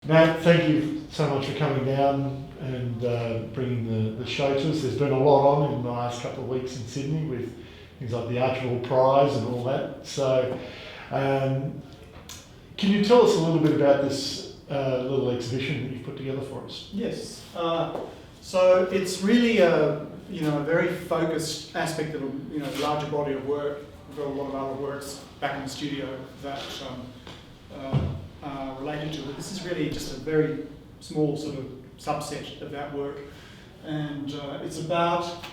Matt, thank you so much for coming down and bringing the show to us. There's been a lot on in the last couple of weeks in Sydney with things like the Archibald Prize and all that. So, can you tell us a little bit about this little exhibition that you've put together for us? Yes. So it's really a very focused aspect of a larger body of work. We've got a lot of other works back in the studio that are related to it. This is really just a very small sort of subset of that work, and it's about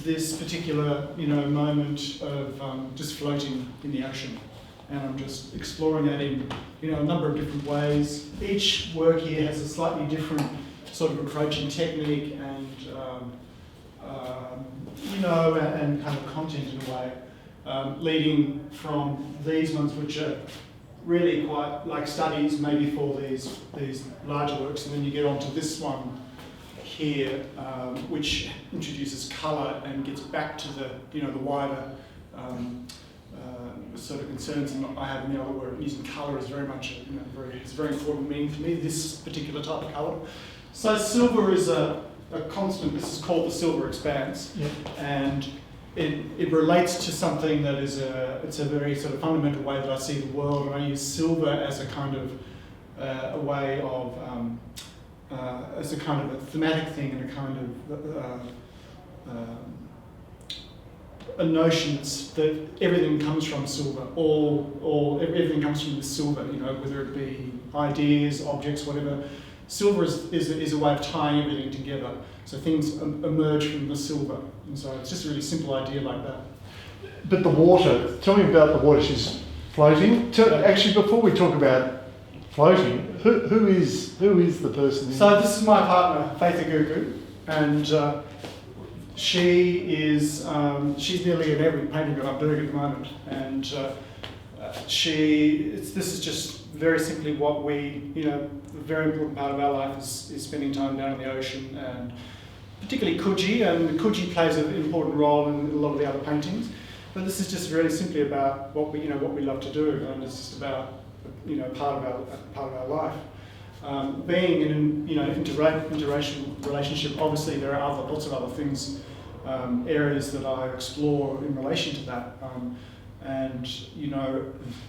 this particular moment of just floating in the ocean, and I'm just exploring that in a number of different ways. Each work here has a slightly different sort of approaching technique and and kind of content in a way, leading from these ones which are really quite like studies maybe for these larger works, and then you get onto this one here, which introduces colour and gets back to the wider sort of concerns I have in the other work. Using colour is very much it's a very important meaning for me, this particular type of colour. So silver is a constant. This is called the silver expanse. Yep. And it relates to something that is it's a very sort of fundamental way that I see the world, and I use silver as a kind of a way of as a kind of a thematic thing and a kind of a notion that everything comes from silver, or everything comes from the silver, whether it be ideas, objects, whatever. Silver is a way of tying everything together. So things emerge from the silver. And so it's just a really simple idea like that. But the water, tell me about the water. She's floating. Actually, before we talk about floating, who is the person? So this is my partner, Faith Agugu, and she's nearly in every painting that I'm doing at the moment. And this is just very simply what we, a very important part of our life is spending time down in the ocean, and particularly Coogee, and Coogee plays an important role in a lot of the other paintings. But this is just really simply about what we love to do, and it's just about part of our life. Being in an interracial relationship, obviously there are lots of other things, areas that I explore in relation to that. And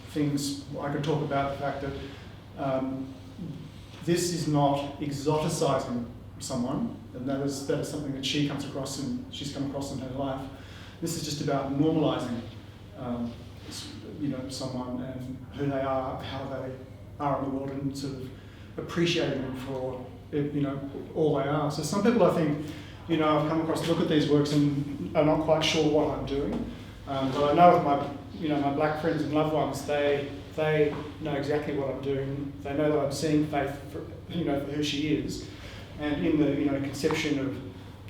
things I could talk about the fact that this is not exoticizing someone, and that is something that she's come across in her life. This is just about normalizing someone and who they are, how they are in the world, and sort of appreciating them for all they are. So some people, I think, I've come across, look at these works and are not quite sure what I'm doing. But I know with my black friends and loved ones, they know exactly what I'm doing. They know that I'm seeing Faith for who she is, and in the conception of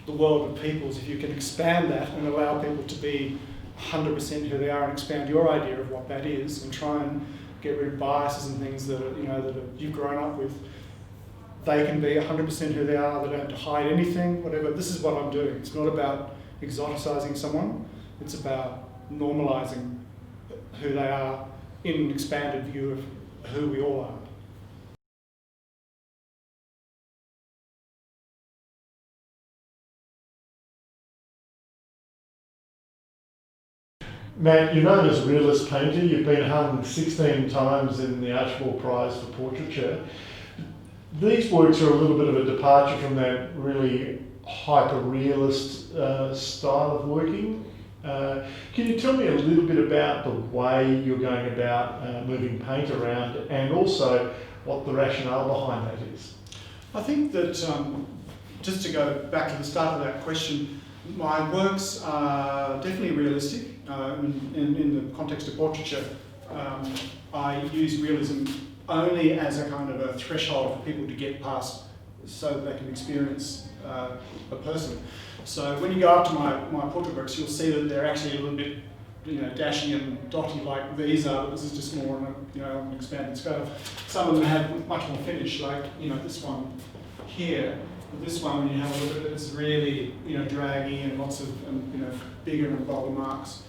the world of peoples, if you can expand that and allow people to be 100% who they are, and expand your idea of what that is, and try and get rid of biases and things that you've grown up with. They can be 100% who they are. They don't have to hide anything, whatever. This is what I'm doing. It's not about exoticizing someone. It's about normalizing who they are in an expanded view of who we all are. Matt, you're known as a realist painter. You've been hung 16 times in the Archibald Prize for portraiture. These works are a little bit of a departure from that really hyper-realist style of working. Can you tell me a little bit about the way you're going about moving paint around, and also what the rationale behind that is? I think that, just to go back to the start of that question, my works are definitely realistic. In the context of portraiture, I use realism only as a kind of a threshold for people to get past, so that they can experience a person. So when you go up to my portrait works, you'll see that they're actually a little bit dashy and dotty like these are, but this is just more on an expanded scale. Some of them have much more finish, like this one here. This one, when you have a look at it, it's really draggy and lots of bigger and bolder marks.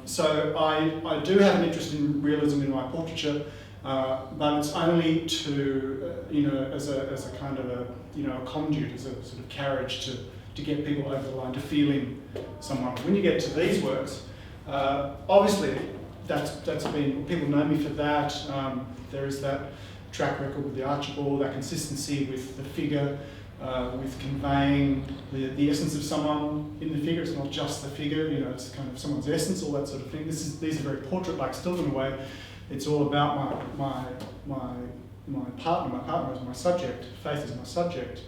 So I do have an interest in realism in my portraiture, but it's only to, as a kind of a, a conduit, as a sort of carriage to get people over the line, to feeling someone. When you get to these works, obviously that's been, people know me for that. There is that track record with the Archibald, that consistency with the figure, with conveying the essence of someone in the figure. It's not just the figure, it's kind of someone's essence, all that sort of thing. These are very portrait-like still in a way. It's all about my partner. My partner is my subject. Faith is my subject.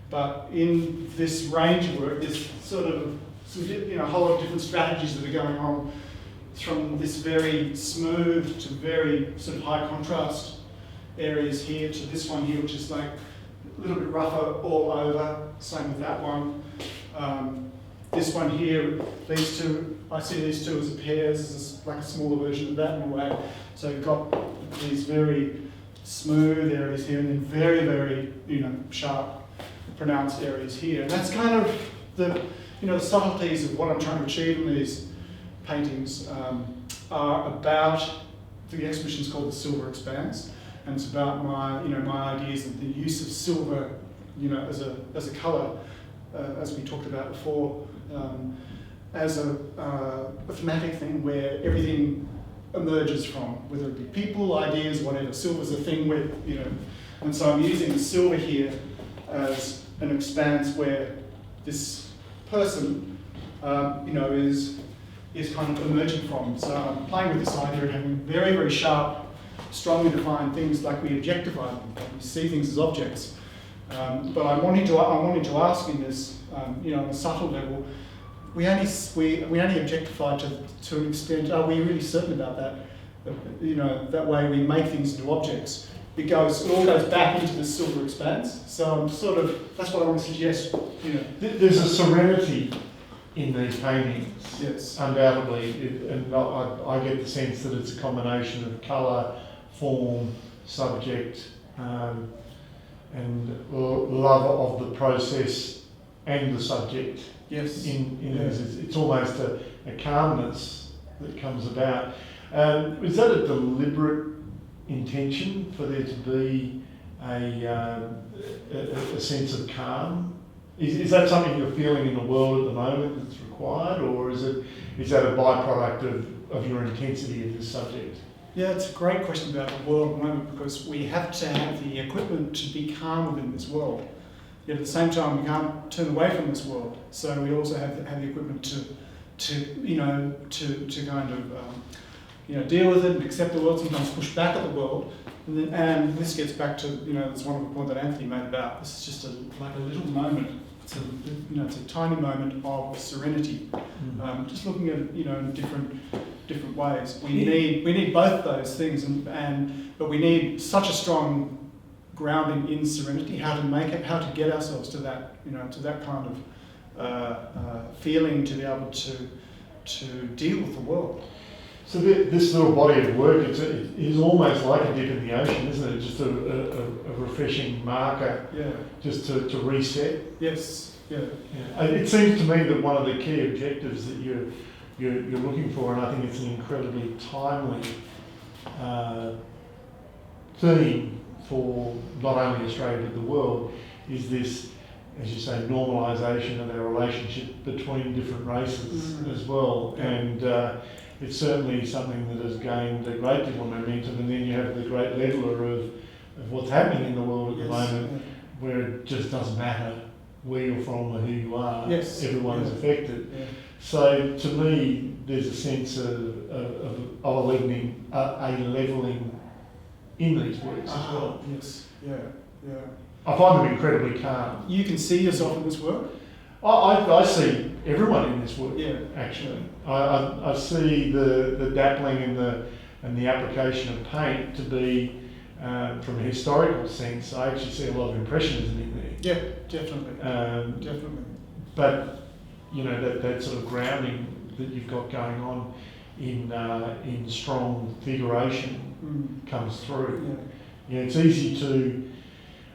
But in this range of work, there's sort of a whole lot of different strategies that are going on, from this very smooth to very sort of high contrast areas here to this one here, which is like a little bit rougher all over. Same with that one. This one here, these two, I see these two as a pair. This is like a smaller version of that in a way. So you've got these very smooth areas here, and then very, very, sharp, pronounced areas here. And that's kind of the subtleties of what I'm trying to achieve in these paintings are about. The exhibition's called The Silver Expanse, and it's about my ideas of the use of silver, as a colour, as we talked about before, as a thematic thing where everything emerges from, whether it be people, ideas, whatever. Silver's a thing where, and so I'm using the silver here as an expanse where this person, is kind of emerging from. So I'm playing with this idea of having very, very sharp, strongly defined things, like we objectify them, we see things as objects. But I'm wanting to ask in this, on a subtle level, we only objectify to an extent. Are we really certain about that? That way we make things into objects. It all goes back into the silver expanse. So that's what I want to suggest. There's a serenity in these paintings, yes, undoubtedly, and I get the sense that it's a combination of colour, form, subject, and love of the process and the subject. Yes. It's almost a calmness that comes about. Is that a deliberate intention for there to be a sense of calm? Is that something you're feeling in the world at the moment that's required, or is that a byproduct of your intensity of this subject? Yeah, it's a great question about the world at the moment, because we have to have the equipment to be calm within this world. Yet at the same time, we can't turn away from this world. So we also have the equipment to kind of deal with it and accept the world. Sometimes push back at the world, and this gets back to it's one of the points that Anthony made about this is just like a little moment. It's a tiny moment of serenity. Just looking at it, in different ways. We need both those things, but we need such a strong grounding in serenity. How to get ourselves to that, to that kind of feeling, to be able to deal with the world. So this little body of work, it is almost like a dip in the ocean, isn't it? Just a refreshing marker, just to reset. Yes. Yeah. It seems to me that one of the key objectives that you're looking for, and I think it's an incredibly timely theme for not only Australia but the world, is this, as you say, normalisation of our relationship between different races as well. And it's certainly something that has gained a great deal of momentum, and then you have the great leveller of what's happening in the world at the moment, where it just doesn't matter where you're from or who you are, everyone's affected. Yeah. So to me, there's a sense of a levelling in these works as well. Yes, yeah. I find them incredibly calm. You can see yourself in this work? I see everyone in this work, actually. I see the dappling and the application of paint to be, from a historical sense, I actually see a lot of impressionism in there. Yeah, definitely. Definitely. But, that sort of grounding that you've got going on in strong figuration comes through. Yeah. It's easy to...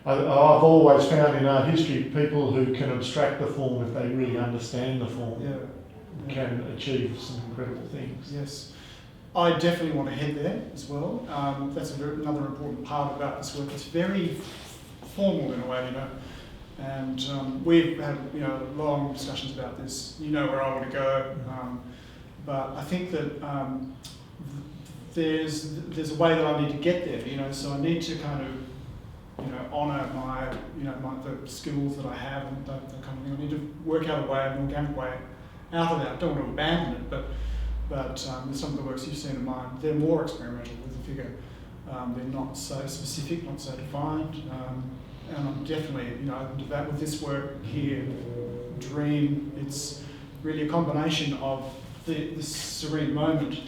I've always found in art history, people who can abstract the form, if they really understand the form, can achieve some incredible things. Yes. I definitely want to head there as well. That's another important part about this work. It's very formal in a way, you know. And we've had, you know, long discussions about this. You know where I want to go, but I think that there's a way that I need to get there. You know, so I need to kind of, you know, honour my, you know, the skills that I have and that kind of thing. I need to work out a way, an organic way out of that. I don't want to abandon it, but some of the works you've seen of mine, they're more experimental with the figure. They're not so specific, not so defined, and I'm definitely, you know, open to that with this work here, Dream. It's really a combination of this serene moment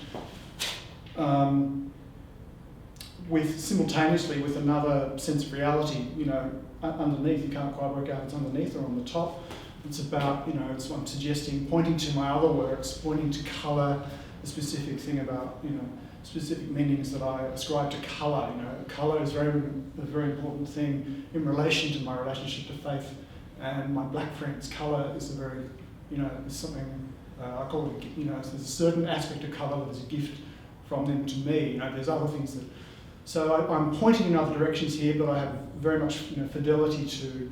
with simultaneously with another sense of reality, you know, underneath. You can't quite work out if it's underneath or on the top. It's about, you know, it's what I'm suggesting, pointing to my other works, pointing to colour, a specific thing about, you know, specific meanings that I ascribe to colour. You know, colour is a very important thing in relation to my relationship to faith and my black friends. Colour is a very, you know, is something I call it, you know, there's a certain aspect of colour that is a gift from them to me. You know, there's other things that, so I'm pointing in other directions here, but I have very much, you know, fidelity to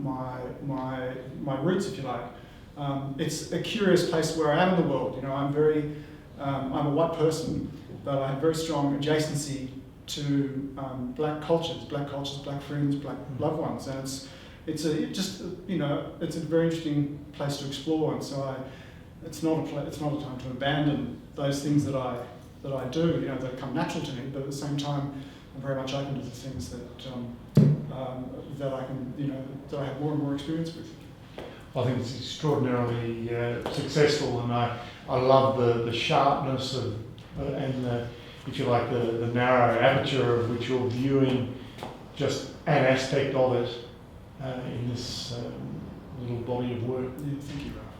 my roots, if you like. It's a curious place where I am in the world. You know, I'm a white person, but I have very strong adjacency to black cultures, black friends, black loved ones, and it's a very interesting place to explore. And so it's not a time to abandon those things that I do. You know, that come natural to me, but at the same time, I'm very much open to the things that I can, you know, that I have more and more experience with. I think it's extraordinarily successful, and I love the sharpness of and the, if you like, the narrow aperture of which you're viewing just an aspect of it in this little body of work. Yeah, thank you, Ralph.